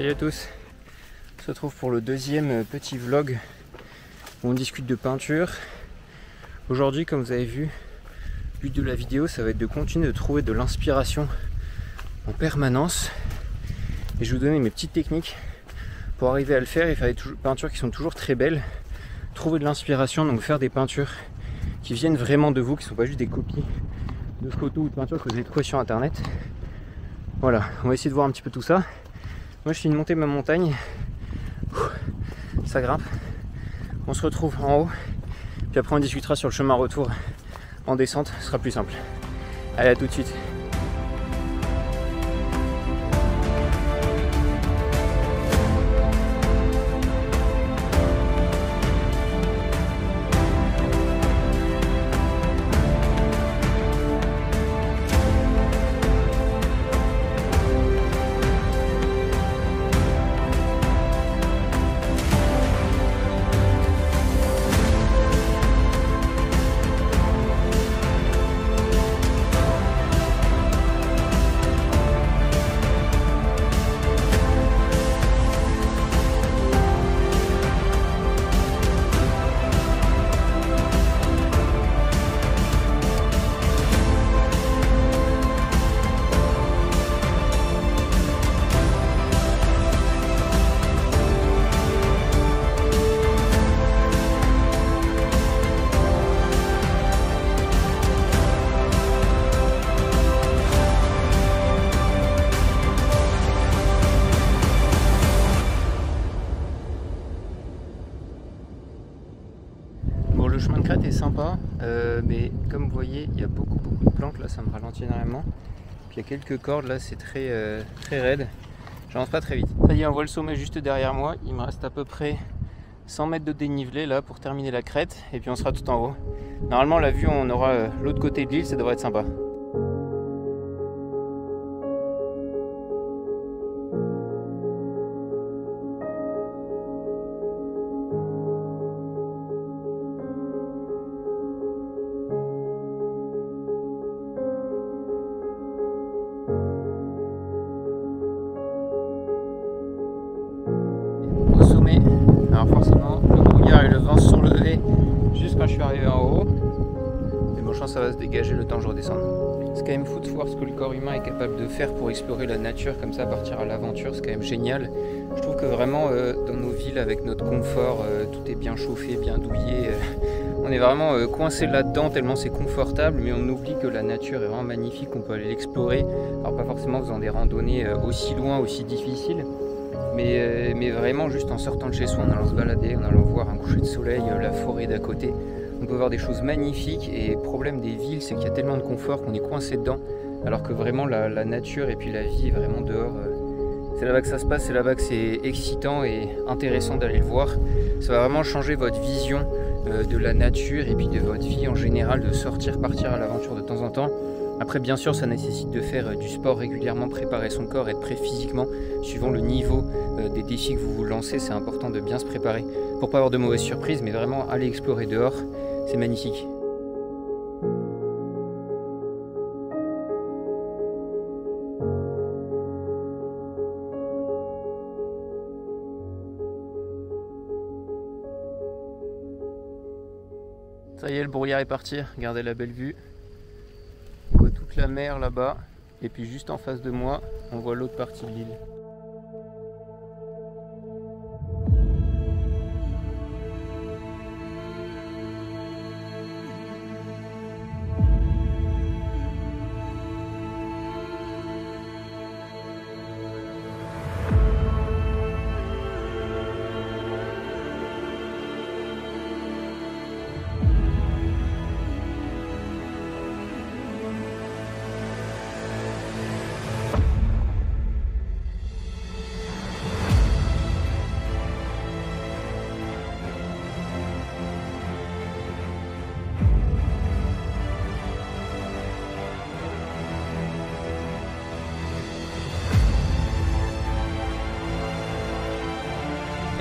Salut à tous, on se retrouve pour le deuxième petit vlog où on discute de peinture. Aujourd'hui, comme vous avez vu, le but de la vidéo ça va être de continuer de trouver de l'inspiration en permanence et je vais vous donner mes petites techniques pour arriver à le faire et faire des peintures qui sont toujours très belles. Trouver de l'inspiration, donc faire des peintures qui viennent vraiment de vous, qui ne sont pas juste des copies de photos ou de peintures que vous avez trouvées sur internet. Voilà, on va essayer de voir un petit peu tout ça. Moi je finis de monter ma montagne, ça grimpe, on se retrouve en haut, puis après on discutera sur le chemin retour en descente, ce sera plus simple. Allez, à tout de suite. Le chemin de crête est sympa, mais comme vous voyez, il y a beaucoup de plantes, là ça me ralentit énormément. Puis il y a quelques cordes, là c'est très raide, j'avance pas très vite. Ça y est, on voit le sommet juste derrière moi, il me reste à peu près 100 mètres de dénivelé là pour terminer la crête, et puis on sera tout en haut. Normalement la vue, on aura l'autre côté de l'île, ça devrait être sympa. Alors forcément, le brouillard et le vent se sont levés juste quand je suis arrivé en haut. Mais bon, je pense que ça va se dégager le temps que je redescende. C'est quand même fou de voir ce que le corps humain est capable de faire pour explorer la nature comme ça, partir à l'aventure, c'est quand même génial. Je trouve que vraiment dans nos villes avec notre confort, tout est bien chauffé, bien douillé. On est vraiment coincé là-dedans tellement c'est confortable, mais on oublie que la nature est vraiment magnifique, qu'on peut aller l'explorer. Alors pas forcément en faisant des randonnées aussi loin, aussi difficiles. Mais vraiment juste en sortant de chez soi, en allant se balader, en allant voir un coucher de soleil, la forêt d'à côté, on peut voir des choses magnifiques. Et le problème des villes, c'est qu'il y a tellement de confort qu'on est coincé dedans, alors que vraiment la nature et puis la vie est vraiment dehors. C'est là-bas que ça se passe, c'est là-bas que c'est excitant et intéressant d'aller le voir. Ça va vraiment changer votre vision de la nature et puis de votre vie en général, de sortir, partir à l'aventure de temps en temps. Après bien sûr ça nécessite de faire du sport régulièrement, préparer son corps, être prêt physiquement, suivant le niveau des défis que vous vous lancez, c'est important de bien se préparer pour pas avoir de mauvaises surprises, mais vraiment aller explorer dehors, c'est magnifique. Ça y est, le brouillard est parti, regardez la belle vue. On voit toute la mer là-bas, et puis juste en face de moi, on voit l'autre partie de l'île.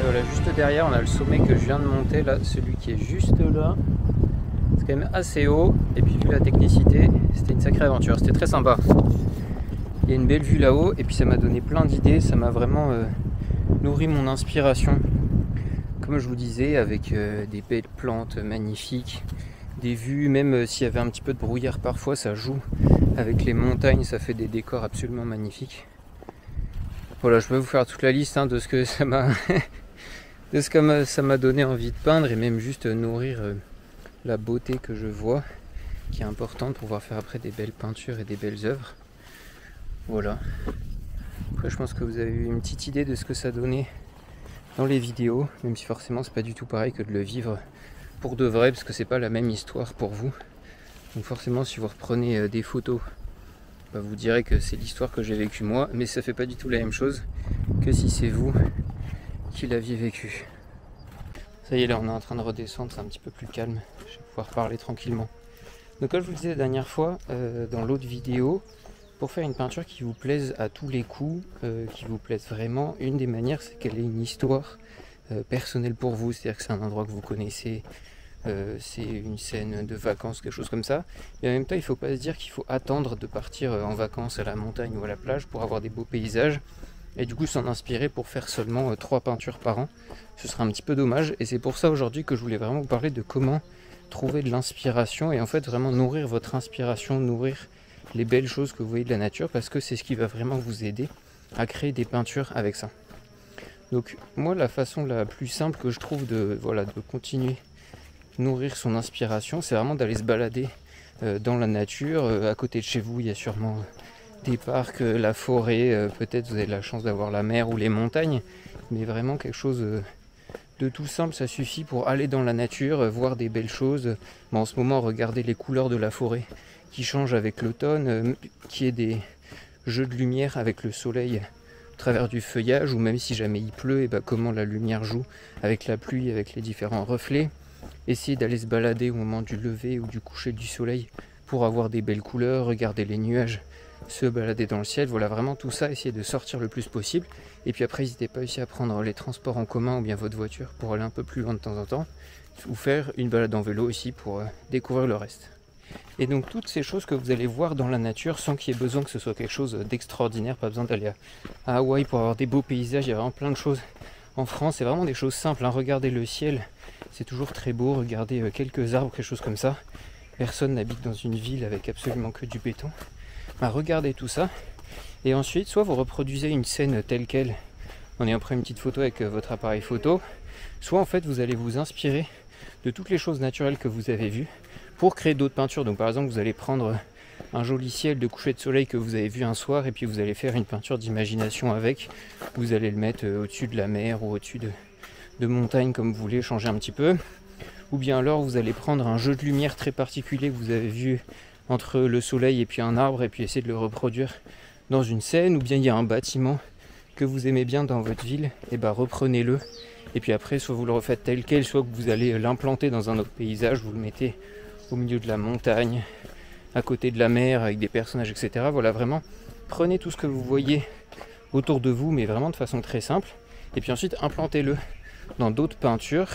Voilà, juste derrière on a le sommet que je viens de monter là, celui qui est juste là. C'est quand même assez haut, et puis vu la technicité, c'était une sacrée aventure, c'était très sympa. Il y a une belle vue là-haut, et puis ça m'a donné plein d'idées, ça m'a vraiment nourrit mon inspiration, comme je vous disais, avec des belles plantes magnifiques, des vues, même s'il y avait un petit peu de brouillard parfois, ça joue avec les montagnes, ça fait des décors absolument magnifiques. Voilà, je peux vous faire toute la liste de ce que ça m'a de ce que ça m'a donné envie de peindre, et même juste nourrir la beauté que je vois, qui est importante pour pouvoir faire après des belles peintures et des belles œuvres. Voilà. Après, je pense que vous avez eu une petite idée de ce que ça donnait dans les vidéos, même si forcément c'est pas du tout pareil que de le vivre pour de vrai, parce que c'est pas la même histoire pour vous. Donc forcément, si vous reprenez des photos, vous direz que c'est l'histoire que j'ai vécue moi, mais ça fait pas du tout la même chose que si c'est vous qui l'aviez vécu. Ça y est, là on est en train de redescendre, c'est un petit peu plus calme, je vais pouvoir parler tranquillement. Donc comme je vous le disais la dernière fois, dans l'autre vidéo, pour faire une peinture qui vous plaise à tous les coups, qui vous plaise vraiment, une des manières c'est qu'elle ait une histoire personnelle pour vous, c'est-à-dire que c'est un endroit que vous connaissez, c'est une scène de vacances, quelque chose comme ça. Et en même temps, il ne faut pas se dire qu'il faut attendre de partir en vacances à la montagne ou à la plage pour avoir des beaux paysages, et du coup s'en inspirer pour faire seulement 3 peintures par an. Ce serait un petit peu dommage, et c'est pour ça aujourd'hui que je voulais vraiment vous parler de comment trouver de l'inspiration, et en fait vraiment nourrir votre inspiration, nourrir les belles choses que vous voyez de la nature, parce que c'est ce qui va vraiment vous aider à créer des peintures avec ça. Donc moi, la façon la plus simple que je trouve de continuer nourrir son inspiration, c'est vraiment d'aller se balader dans la nature. À côté de chez vous, il y a sûrement des parcs, la forêt, peut-être vous avez la chance d'avoir la mer ou les montagnes, mais vraiment quelque chose de tout simple, ça suffit pour aller dans la nature, voir des belles choses. Bon, en ce moment, regardez les couleurs de la forêt qui changent avec l'automne, qui est des jeux de lumière avec le soleil au travers du feuillage, ou même si jamais il pleut, et comment la lumière joue avec la pluie, avec les différents reflets. Essayez d'aller se balader au moment du lever ou du coucher du soleil pour avoir des belles couleurs, regarder les nuages se balader dans le ciel. Voilà, vraiment tout ça, essayez de sortir le plus possible. Et puis après, n'hésitez pas aussi à prendre les transports en commun ou bien votre voiture pour aller un peu plus loin de temps en temps, ou faire une balade en vélo aussi pour découvrir le reste. Et donc toutes ces choses que vous allez voir dans la nature sans qu'il y ait besoin que ce soit quelque chose d'extraordinaire, pas besoin d'aller à Hawaï pour avoir des beaux paysages, il y a vraiment plein de choses en France, c'est vraiment des choses simples, regardez le ciel, c'est toujours très beau, regardez quelques arbres, quelque chose comme ça. Personne n'habite dans une ville avec absolument que du béton. Regardez tout ça, et ensuite soit vous reproduisez une scène telle quelle en ayant pris une petite photo avec votre appareil photo, soit en fait vous allez vous inspirer de toutes les choses naturelles que vous avez vues pour créer d'autres peintures. Donc par exemple, vous allez prendre un joli ciel de coucher de soleil que vous avez vu un soir, et puis vous allez faire une peinture d'imagination avec. Vous allez le mettre au-dessus de la mer ou au-dessus de montagnes, comme vous voulez, changer un petit peu. Ou bien alors vous allez prendre un jeu de lumière très particulier que vous avez vu entre le soleil et puis un arbre, et puis essayer de le reproduire dans une scène. Ou bien il y a un bâtiment que vous aimez bien dans votre ville, et reprenez-le. Et puis après, soit vous le refaites tel quel, soit que vous allez l'implanter dans un autre paysage, vous le mettez au milieu de la montagne, à côté de la mer, avec des personnages, etc. Voilà, vraiment, prenez tout ce que vous voyez autour de vous, mais vraiment de façon très simple, et puis ensuite implantez-le dans d'autres peintures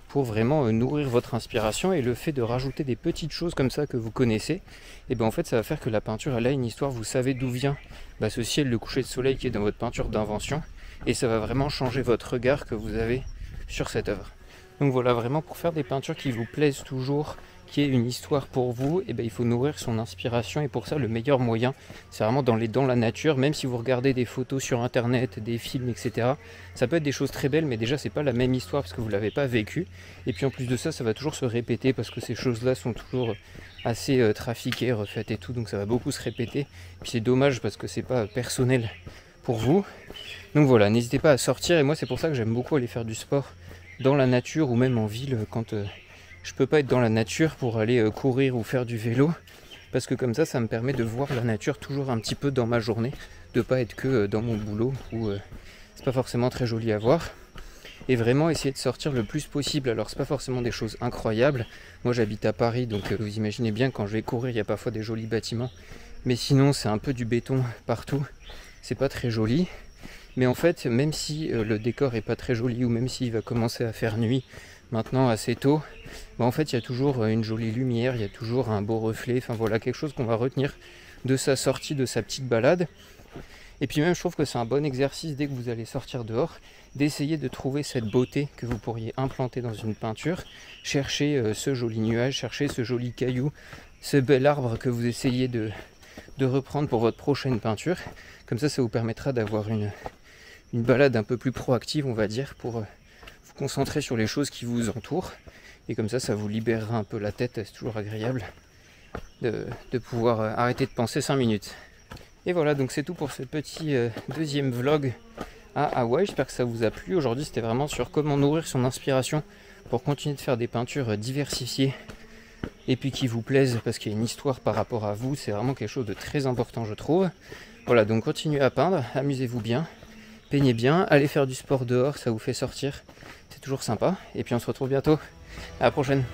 pour vraiment nourrir votre inspiration. Et le fait de rajouter des petites choses comme ça que vous connaissez, et en fait ça va faire que la peinture, elle a une histoire, vous savez d'où vient ce ciel, le coucher de soleil qui est dans votre peinture d'invention, et ça va vraiment changer votre regard que vous avez sur cette œuvre. Donc voilà, vraiment pour faire des peintures qui vous plaisent toujours, qui est une histoire pour vous, il faut nourrir son inspiration, et pour ça le meilleur moyen c'est vraiment dans la nature. Même si vous regardez des photos sur internet, des films, etc., ça peut être des choses très belles, mais déjà c'est pas la même histoire parce que vous l'avez pas vécu, et puis en plus de ça, ça va toujours se répéter parce que ces choses là sont toujours assez trafiquées, refaites et tout, donc ça va beaucoup se répéter, puis c'est dommage parce que c'est pas personnel pour vous. Donc voilà, n'hésitez pas à sortir, et moi c'est pour ça que j'aime beaucoup aller faire du sport dans la nature ou même en ville quand je peux pas être dans la nature pour aller courir ou faire du vélo, parce que comme ça me permet de voir la nature toujours un petit peu dans ma journée, de pas être que dans mon boulot où c'est pas forcément très joli à voir, et vraiment essayer de sortir le plus possible. Alors c'est pas forcément des choses incroyables, moi j'habite à Paris, donc vous imaginez bien, quand je vais courir il y a parfois des jolis bâtiments, mais sinon c'est un peu du béton partout, c'est pas très joli. Mais en fait, même si le décor est pas très joli, ou même s'il va commencer à faire nuit maintenant assez tôt, en fait il y a toujours une jolie lumière, il y a toujours un beau reflet, enfin voilà, quelque chose qu'on va retenir de sa sortie, de sa petite balade. Et puis même je trouve que c'est un bon exercice dès que vous allez sortir dehors, d'essayer de trouver cette beauté que vous pourriez implanter dans une peinture, chercher ce joli nuage, chercher ce joli caillou, ce bel arbre que vous essayez de reprendre pour votre prochaine peinture. Comme ça vous permettra d'avoir une balade un peu plus proactive, on va dire, pour vous concentrer sur les choses qui vous entourent. Et comme ça vous libérera un peu la tête, c'est toujours agréable de pouvoir arrêter de penser 5 minutes. Et voilà, donc c'est tout pour ce petit deuxième vlog à Hawaï. J'espère que ça vous a plu. Aujourd'hui c'était vraiment sur comment nourrir son inspiration pour continuer de faire des peintures diversifiées et puis qui vous plaisent parce qu'il y a une histoire par rapport à vous. C'est vraiment quelque chose de très important, je trouve. Voilà, donc continuez à peindre, amusez-vous bien, peignez bien, allez faire du sport dehors, ça vous fait sortir, c'est toujours sympa. Et puis on se retrouve bientôt, à la prochaine.